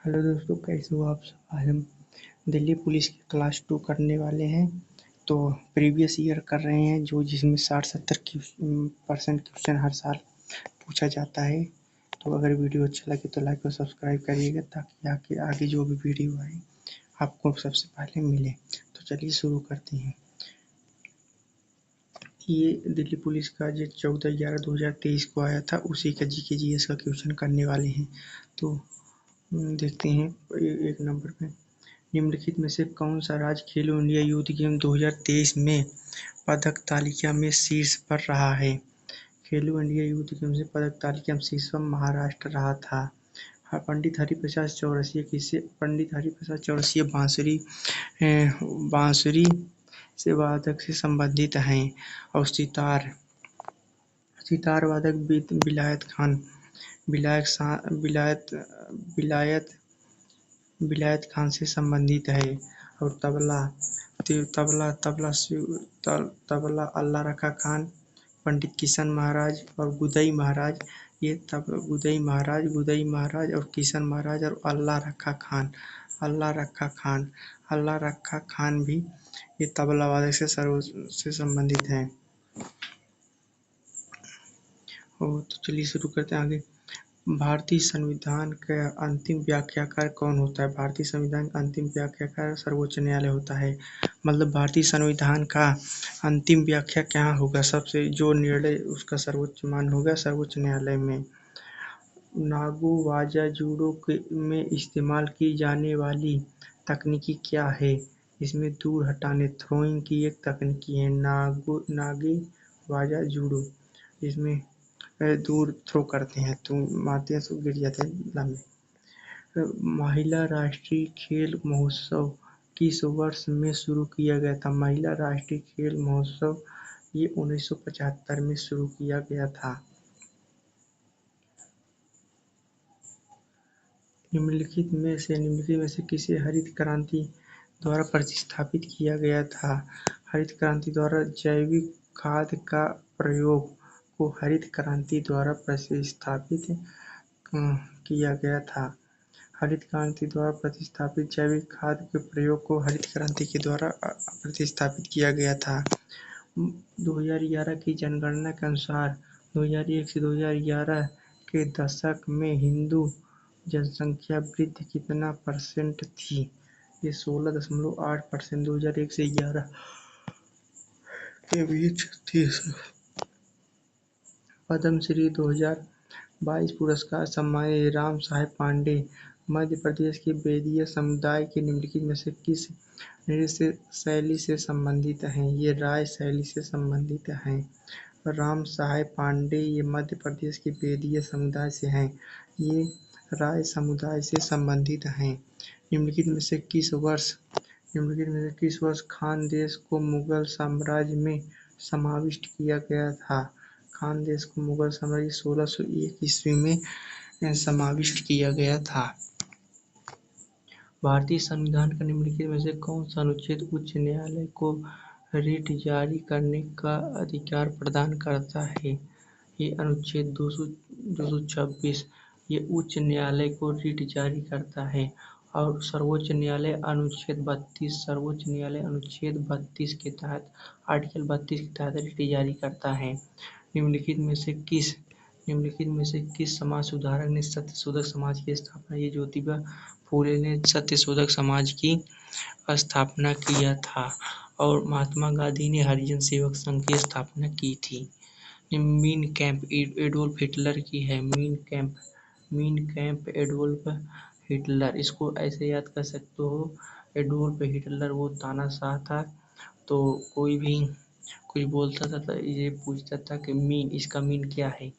Hello दोस्तों, कैसे हो आप सब। आज हम दिल्ली पुलिस की क्लास 2 करने वाले हैं। तो प्रीवियस ईयर कर रहे हैं जो जिसमें 60-70 परसेंट क्वेश्चन हर साल पूछा जाता है। तो अगर वीडियो अच्छा लगे तो लाइक और सब्सक्राइब करिएगा ताकि आगे आगे जो भी वीडियो आए आपको सबसे पहले मिले। तो चलिए शुरू करते हैं। ये दिल्ली पुलिस का जो 14/11/2023 को आया था उसी का जीके जीएस का क्वेश्चन करने वाले हैं। तो देखते हैं एक नंबर पे। निम्नलिखित में से कौन सा राज्य खेलो इंडिया यूथ गेम 2023 में पदक तालिका में शीर्ष पर रहा है। खेलो इंडिया यूथ गेम से पदक तालिका में शीर्ष पर महाराष्ट्र रहा था। पंडित हरिप्रसाद चौरसिया किसे पंडित हरिप्रसाद चौरसिया बांसुरी से वादक से संबंधित हैं। और सितार वादक विलायत खान विलायत विलायत विलायत खान से संबंधित है। और तबला अल्लाह रखा खान, पंडित किशन महाराज और गुदई महाराज और किशन महाराज और अल्लाह रखा खान भी ये तबला वादक से संबंधित हैं। और तो चलिए शुरू करते हैं आगे। भारतीय संविधान का अंतिम व्याख्याकार कौन होता है। भारतीय संविधान का अंतिम व्याख्याकार सर्वोच्च न्यायालय होता है। मतलब भारतीय संविधान का अंतिम व्याख्या क्या होगा, सबसे जो निर्णय उसका सर्वोच्च मान होगा सर्वोच्च न्यायालय में। नागू वाजा जूडो में इस्तेमाल की जाने वाली तकनीकी क्या है। इसमें दूर हटाने थ्रोइंग की एक तकनीकी है। नागी वाजा जूडो इसमें दूर थ्रो करते हैं तो मारते हैं तो गिर जाते हैं लंबे। महिला राष्ट्रीय खेल महोत्सव किस वर्ष में शुरू किया गया था। महिला राष्ट्रीय खेल महोत्सव ये 1975 में शुरू किया गया था। निम्नलिखित में से किसे हरित क्रांति द्वारा प्रतिस्थापित किया गया था। हरित क्रांति द्वारा जैविक खाद का प्रयोग को हरित क्रांति द्वारा प्रतिस्थापित किया गया था। हरित क्रांति द्वारा प्रतिस्थापित जैविक खाद के प्रयोग को हरित क्रांति के द्वारा प्रतिस्थापित किया गया था। 2011 की जनगणना के अनुसार 2001 से 2011 के दशक में हिंदू जनसंख्या वृद्धि कितना % थी। ये 16.8% 2001 से 11 के बीच थी। पद्मश्री 2022 पुरस्कार सम्मानित राम साहेब पांडे मध्य प्रदेश के बेदिया समुदाय के निम्नलिखित में से किस नृत्य शैली से संबंधित हैं। ये राय शैली से संबंधित हैं। राम साहेब पांडे ये मध्य प्रदेश के बेदिया समुदाय से हैं। ये राय समुदाय से संबंधित हैं। निम्नलिखित में से किस वर्ष खानदेश को मुगल साम्राज्य में समाविष्ट किया गया था। खानदेश को मुगल साम्राज्य 1601 ईस्वी में समाविष्ट किया गया था। भारतीय संविधान का निम्नलिखित में से कौन सा अनुच्छेद उच्च न्यायालय को रिट जारी करने का अधिकार प्रदान करता है। ये अनुच्छेद 226 ये उच्च न्यायालय को रिट जारी करता है। और सर्वोच्च न्यायालय अनुच्छेद 32 के तहत आर्टिकल 32 के तहत रिट जारी करता है। निम्नलिखित में से किस समाज सुधारक ने सत्यशोधक समाज की स्थापना। ये ज्योतिबा फूले ने सत्यशोधक समाज की स्थापना किया था। और महात्मा गांधी ने हरिजन सेवक संघ की स्थापना की थी। मीन कैंप एडोल्फ हिटलर की है। मीन कैंप एडोल्फ हिटलर, इसको ऐसे याद कर सकते हो। एडोल्फ हिटलर वो तानाशाह था। तो कोई भी कुछ बोलता था तो ये पूछता था कि इसका मीन क्या है।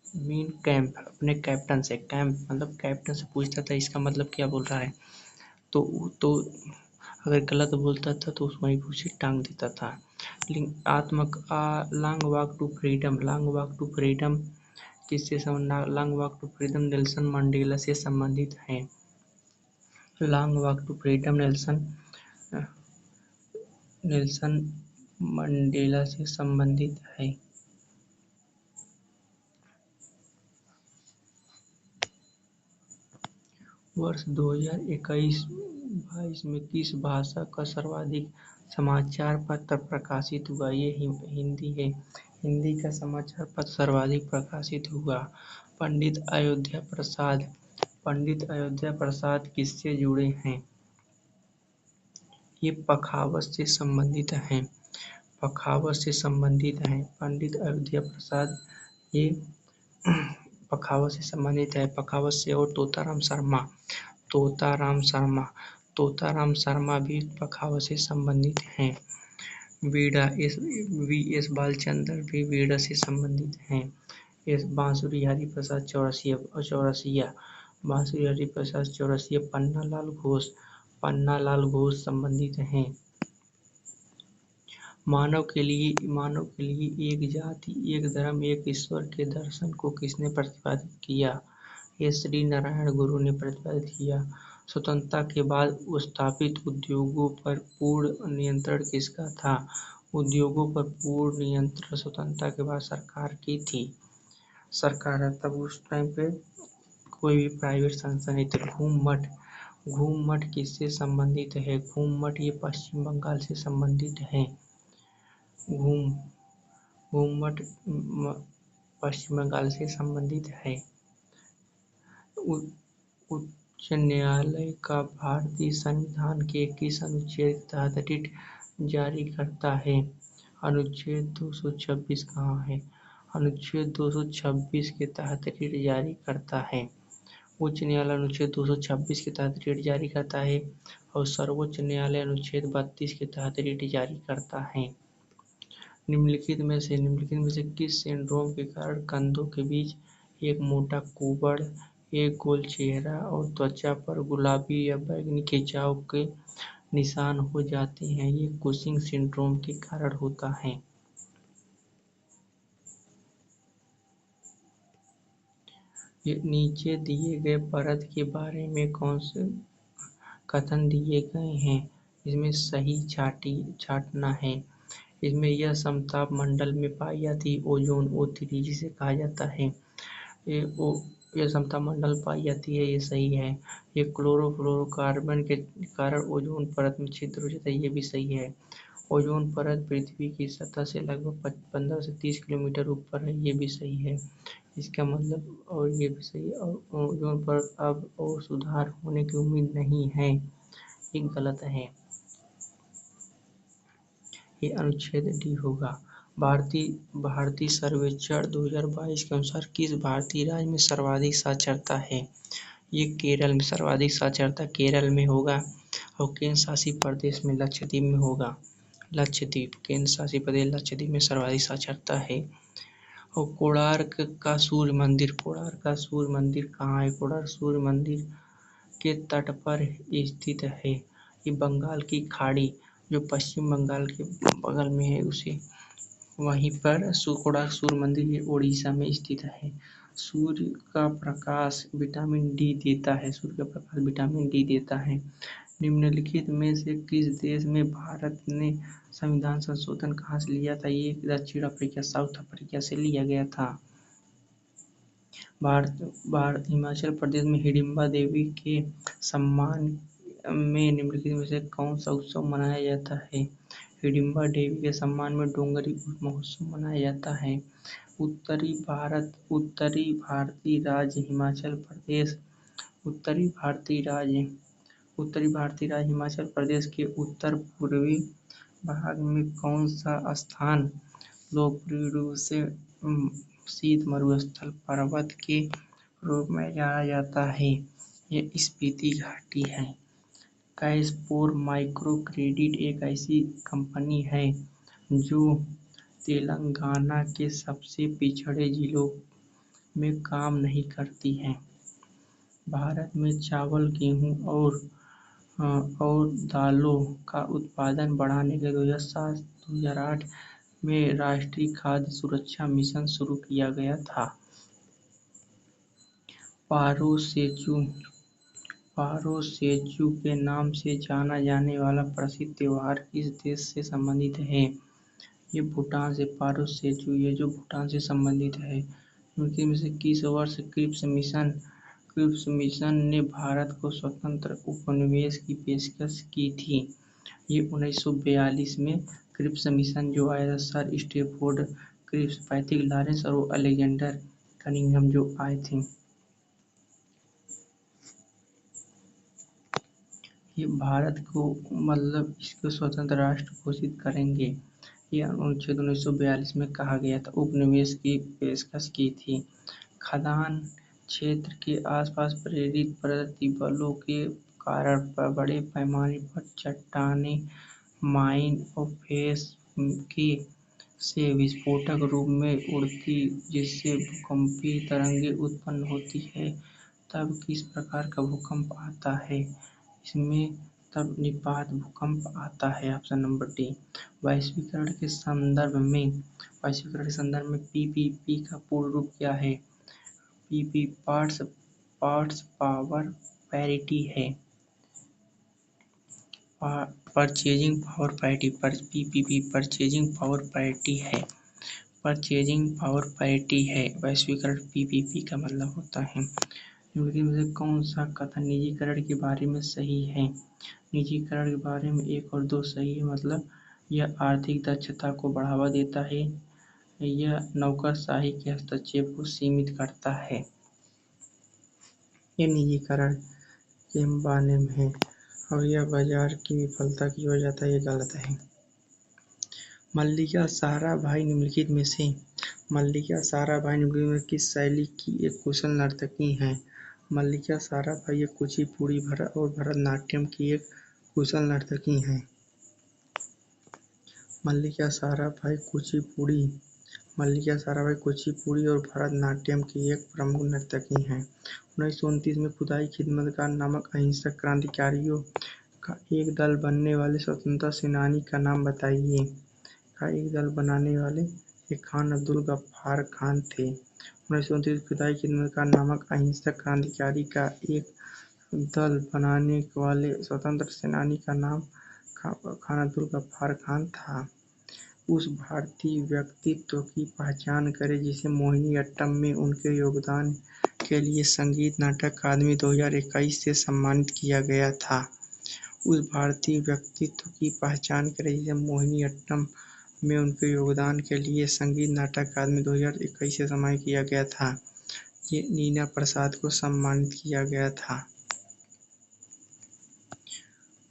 मीन कैंप अपने कैप्टन से, कैंप मतलब कैप्टन से पूछता था इसका मतलब क्या बोल रहा है। तो अगर गलत बोलता था तो उसको वहीं पूछे टांग देता था। लॉन्ग वॉक टू फ्रीडम किससे long walk to freedom Nelson Mandela से संबंधित है। Long walk to freedom Nelson Mandela से संबंधित है। वर्ष 2021-22 में किस भाषा का सर्वाधिक समाचार पत्र प्रकाशित हुआ? ये हिंदी है। हिंदी का समाचार पत्र सर्वाधिक प्रकाशित हुआ। पंडित अयोध्या प्रसाद। पंडित अयोध्या प्रसाद किससे जुड़े हैं? ये पखावज से संबंधित हैं। पखावज से संबंधित हैं पंडित अयोध्या प्रसाद। ये पखावज से संबंधित है। पखावज से और तोताराम शर्मा। तोताराम शर्मा। तोताराम शर्मा भी पखावज से संबंधित हैं। वीणा वी एस बालचंद्र भी वीणा से संबंधित हैं। बांसुरी हरिप्रसाद चौरसिया। बांसुरी हरिप्रसाद चौरसिया। पन्नालाल घोष संबंधित हैं। मानव के लिए एक जाति, एक धर्म, एक ईश्वर के दर्शन को किसने प्रतिपादित किया? ये श्री नारायण गुरु ने प्रतिपादित किया। स्वतंत्रता के बाद स्थापित उद्योगों पर पूर्ण नियंत्रण किसका था? उद्योगों पर पूर्ण नियंत्रण स्वतंत्रता के बाद सरकार की थी। सरकार तब उस टाइम पे कोई भी प्राइवेट संस्था नहीं थे। घूम मठ किससे संबंधित है? घूम मठ ये पश्चिम बंगाल से संबंधित है। घूम मठ पश्चिम बंगाल से संबंधित है। उच्च न्यायालय का भारतीय संविधान के किस अनुच्छेद के तहत रिट जारी करता है? अनुच्छेद 226 कहाँ है? अनुच्छेद 226 के तहत रिट जारी करता है। उच्च न्यायालय अनुच्छेद 226 के तहत रिट जारी करता है और सर्वोच्च न्यायालय अनुच्छेद 32 के तहत रिट जारी करता है। निम्नलिखित में से किस सिंड्रोम के कारण कंधों के बीच एक मोटा कुबड़, एक गोल चेहरा और त्वचा पर गुलाबी या बैंगनी खिंचाव के निशान हो जाते हैं? ये कुशिंग सिंड्रोम के कारण होता है। ये नीचे दिए गए परत के बारे में कौन से कथन दिए गए हैं? इसमें सही छांटना है। इसमें यह समताप मंडल में पाई जाती ओजोन O3 जिसे कहा जाता है। यह समताप मंडल पाई जाती है, ये सही है। ये क्लोरोफ्लोरोकार्बन के कारण ओजोन परत में छिद्र हो जाता है, ये भी सही है। ओजोन परत पृथ्वी की सतह से लगभग 15 से 30 किलोमीटर ऊपर है, ये भी सही है। इसका मतलब और ये भी सही है। और ओजोन परत अब और सुधार होने की उम्मीद नहीं है, ये गलत है। ये अनुच्छेद डी होगा। भारतीय सर्वेक्षण 2022 के अनुसार किस भारतीय राज्य में सर्वाधिक साक्षरता है? ये केरल में सर्वाधिक साक्षरता केरल में होगा और केंद्र शासित प्रदेश में लक्षद्वीप में होगा। लक्षद्वीप केंद्र शासित प्रदेश लक्षद्वीप में सर्वाधिक साक्षरता है। और कोणार्क का सूर्य मंदिर कहाँ है? कोणार्क सूर्य मंदिर के तट पर स्थित है। ये बंगाल की खाड़ी जो पश्चिम बंगाल के बगल में है उसे वहीं पर कोणार्क सूर्य मंदिर ये उड़ीसा में स्थित है। सूर्य का प्रकाश विटामिन डी देता है। निम्नलिखित में से किस देश में भारत ने संविधान संशोधन कहाँ से लिया था? ये दक्षिण अफ्रीका साउथ अफ्रीका से लिया गया था। हिमाचल प्रदेश में हिडिंबा देवी के सम्मान में निम्नलिखित में से कौन सा उत्सव मनाया जाता है? हिडिंबा देवी के सम्मान में डोंगरी महोत्सव मनाया जाता है। उत्तरी भारतीय राज्य हिमाचल हिमाचल प्रदेश के उत्तर पूर्वी भाग में कौन सा स्थान लोकप्रिय रूप से शीत मरुस्थल पर्वत के रूप में जाना जाता है? ये स्पीति घाटी है। कैशपोर माइक्रो क्रेडिट एक ऐसी कंपनी है जो तेलंगाना के सबसे पिछड़े जिलों में काम नहीं करती है। भारत में चावल, गेहूं और दालों का उत्पादन बढ़ाने के 2007-2008 में राष्ट्रीय खाद्य सुरक्षा मिशन शुरू किया गया था। पारो सेचू के नाम से जाना जाने वाला प्रसिद्ध त्योहार किस देश से संबंधित है? ये भूटान से पारो सेचू ये जो भूटान से संबंधित है। उनके में से किस वर्ष क्रिप्स मिशन क्रिप्स मिशन ने भारत को स्वतंत्र उपनिवेश की पेशकश की थी। ये 1942 में क्रिप्स मिशन जो आया था, sir Stafford Cripps, Patrick Lawrence और अलेक्जेंडर कनिंघम जो आए थे। ये भारत को मतलब इसको स्वतंत्र राष्ट्र घोषित करेंगे, ये अनुच्छेद 1942 में कहा गया था। उपनिवेश की पेशकश की थी। खदान क्षेत्र के आसपास प्रेरित प्रतिबलों के कारण बड़े पैमाने पर चट्टानें माइन और फेस के से विस्फोटक रूप में उड़ती, जिससे भूकंपीय तरंगें उत्पन्न होती है। तब किस प्रकार का भूकंप आता है? इसमें तब निपात भूकंप आता है। Option number D. वैश्वीकरण के संदर्भ में पीपीपी का पूर्ण रूप क्या है? पीपी पार्ट्स पावर पैरिटी है। Purchasing power parity PPP purchasing power parity है। परचेजिंग पावर पैरिटी है। वैश्वीकरण पीपीपी का मतलब होता है। निम्नलिखित में से कौन सा कथन निजीकरण के बारे में सही है? निजीकरण के बारे में 1 और 2 सही है, मतलब यह आर्थिक दक्षता को बढ़ावा देता है, यह नौकरशाही के हस्तक्षेप को सीमित करता है। ये निजीकरण के बारे में है और यह बाजार की विफलता की वजह जाता है, ये गलत है। मल्लिका साराभाई निम्नलिखित में किस शैली की एक कुशल नर्तकी हैं? मल्लिका साराभाई एक कुचिपुड़ी और भरतनाट्यम की एक कुशल नर्तकी हैं। मल्लिका साराभाई कुचिपुड़ी और भरतनाट्यम की एक प्रमुख नर्तकी हैं। 1929 में खुदाई खिदमतगार नामक अहिंसक क्रांतिकारियों का एक दल बनने वाले स्वतंत्रता सेनानी का नाम बताइए। एक दल बनाने वाले एक खान अब्दुल गफ्फार खान थे। 1929 खुदाई खिदमतगार नामक अहिंसक क्रांतिकारी का एक दल बनाने वाले स्वतंत्र सेनानी का नाम खान अब्दुल गफ्फार खान था। उस भारतीय व्यक्तित्व की पहचान करें जिसे मोहिनीअट्टम में उनके योगदान के लिए संगीत नाटक अकादमी 2021 से सम्मानित किया गया था। उस भारतीय व्यक्तित्व की पहचान करें जिसे मोहिनीअट्टम में उनके योगदान के लिए संगीत नाटक अकादमी 2021 से सम्मानित किया गया था। ये नीना प्रसाद को सम्मानित किया गया था।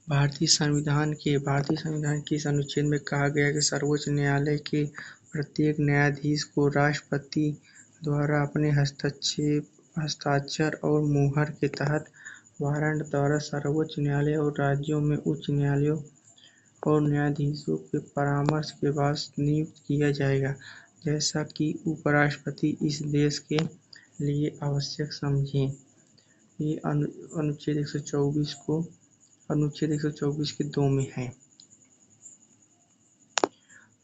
भारतीय संविधान के किस अनुच्छेद में कहा गया है कि सर्वोच्च न्यायालय के प्रत्येक न्यायाधीश को राष्ट्रपति द्वारा अपने हस्ताक्षर और मुहर के तहत वारंट द्वारा सर्वोच्च न्यायालय और राज्यों में उच्च न्यायालयों और न्यायाधीशों के परामर्श के बाद नियुक्त किया जाएगा, जैसा कि उपराष्ट्रपति इस देश के लिए आवश्यक समझें। ये अनुच्छेद 124 के 2 में है।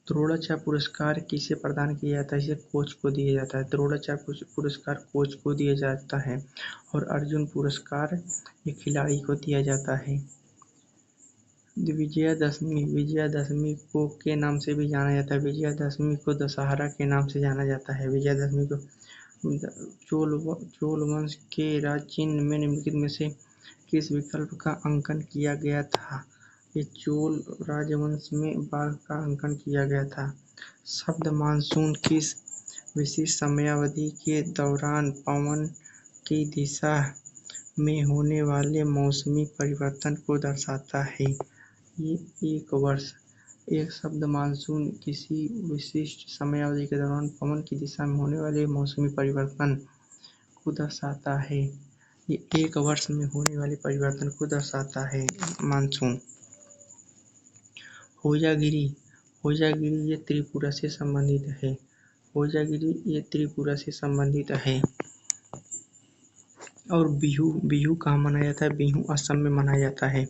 द्रोणाचार्य पुरस्कार किसे प्रदान किया जाता है? इसे कोच को दिया जाता है। द्रोणाचार्य पुरस्कार कोच को दिया जाता है और अर्जुन पुरस्कार एक खिलाड़ी को दिया जाता है। विजयादशमी को के नाम से भी जाना जाता है। विजयादशमी को दशहरा के नाम से जाना जाता है। विजयादशमी को चोल वंश के राजचिह्न में निम्नलिखित में से किस विकल्प का अंकन किया गया था? ये चोल राजवंश में बाघ का अंकन किया गया था। शब्द मानसून किस विशिष्ट समयावधि के दौरान पवन की दिशा में होने वाले मौसमी परिवर्तन को दर्शाता है? ये 1 वर्ष। एक शब्द मानसून किसी विशिष्ट समयावधि के दौरान पवन की दिशा में होने वाले मौसमी परिवर्तन को दर्शाता है। ये 1 वर्ष में होने वाले परिवर्तन को दर्शाता है मानसून। होजागिरी ये त्रिपुरा से संबंधित है। और बिहू कहाँ मनाया जाता है? बिहू असम में मनाया जाता है।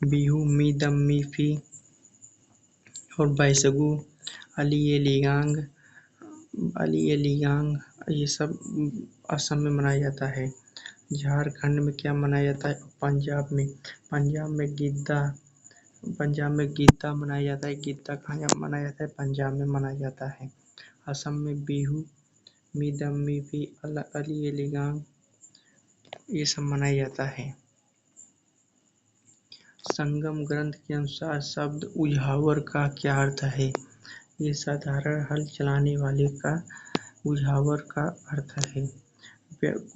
बिहू, मिदम-मीफी और बैसागु, अली-ए-लिगांग ये सब असम में मनाया जाता है। झारखंड में क्या मनाया जाता है? पंजाब में गिद्दा मनाया जाता है। गिद्दा कहाँ मनाया जाता है? पंजाब में मनाया जाता है। असम में बिहू, मिदम-मीफी, अली-ए-लिगांग ये सब मनाया जाता है। संगम ग्रंथ के अनुसार शब्द उझावर का क्या अर्थ है? ये साधारण हल चलाने वाले का उझावर का अर्थ है।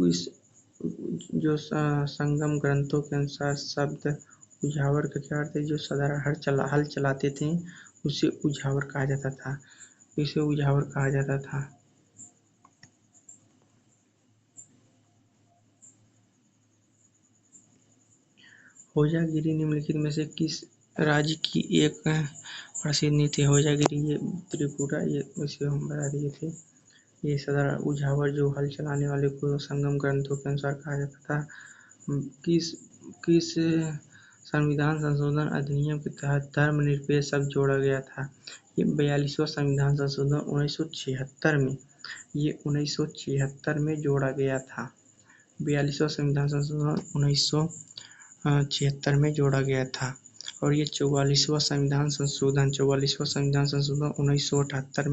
इस जो संगम ग्रंथों के अनुसार शब्द उझावर का क्या अर्थ है? जो साधारण हल चलाते थे उसे उझावर कहा जाता था। इसे उझावर कहा जाता था। होजागिरी निम्नलिखित में से किस राज्य की एक प्रसिद्ध नीति है? होजागिरी ये त्रिपुरा, ये इसे हम बता दिए थे। ये साधारण उझावर जो हल चलाने वाले को संगम ग्रंथों के अनुसार कहा जाता था। किस किस संविधान संशोधन अधिनियम के तहत धर्मनिरपेक्ष शब्द जोड़ा गया था? ये 42वां संविधान संशोधन 1976 में, ये 1976 में जोड़ा गया था। 42वां संविधान संशोधन 1976 में जोड़ा गया था। और ये 44वां संविधान संशोधन 1978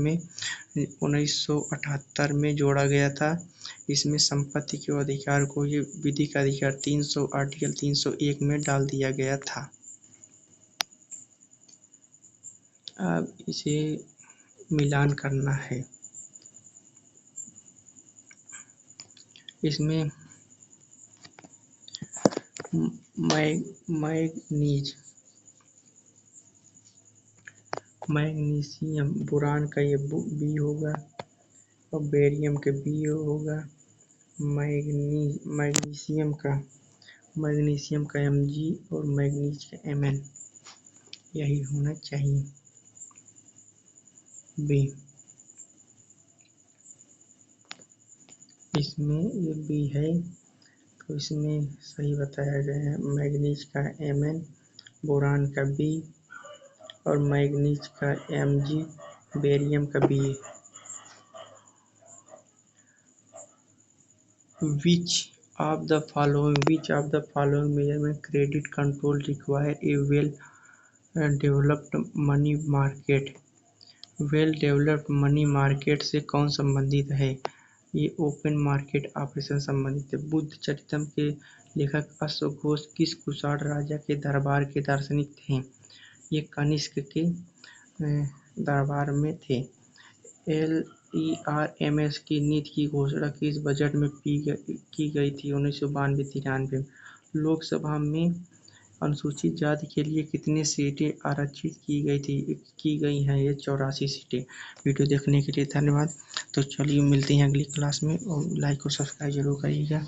में जोड़ा गया था। इसमें संपत्ति के अधिकार को ये विधिक अधिकार आर्टिकल 301 में डाल दिया गया था। अब इसे मिलान करना है। इसमें मैग्नीशियम बोरान का ये बी होगा और बेरियम का बी होगा। मैग्नीशियम का Mg और मैग्नीज का Mn, यही होना चाहिए बी। इसमें ये बी है तो इसमें सही बताया गया है। मैग्नीज का Mn, बोरान का बी और मैग्नीज का Mg, बेरियम का B. Which of the following measurement credit control require a well-developed money market? Well developed money market से कौन संबंधित है? ये ओपन मार्केट ऑपरेशन संबंधित है। बुद्ध चरितम के लेखक अश्वघोष किस कुषाण राजा के दरबार के दार्शनिक थे? ये कनिष्क के दरबार में थे। LERMS की नीति की घोषणा किस बजट में की गई थी? 1992-93 में। लोकसभा में अनुसूचित जाति के लिए कितनी सीटें आरक्षित की गई हैं? ये 84 सीटें। वीडियो देखने के लिए धन्यवाद। तो चलिए मिलते हैं अगली क्लास में और लाइक और सब्सक्राइब जरूर करिएगा।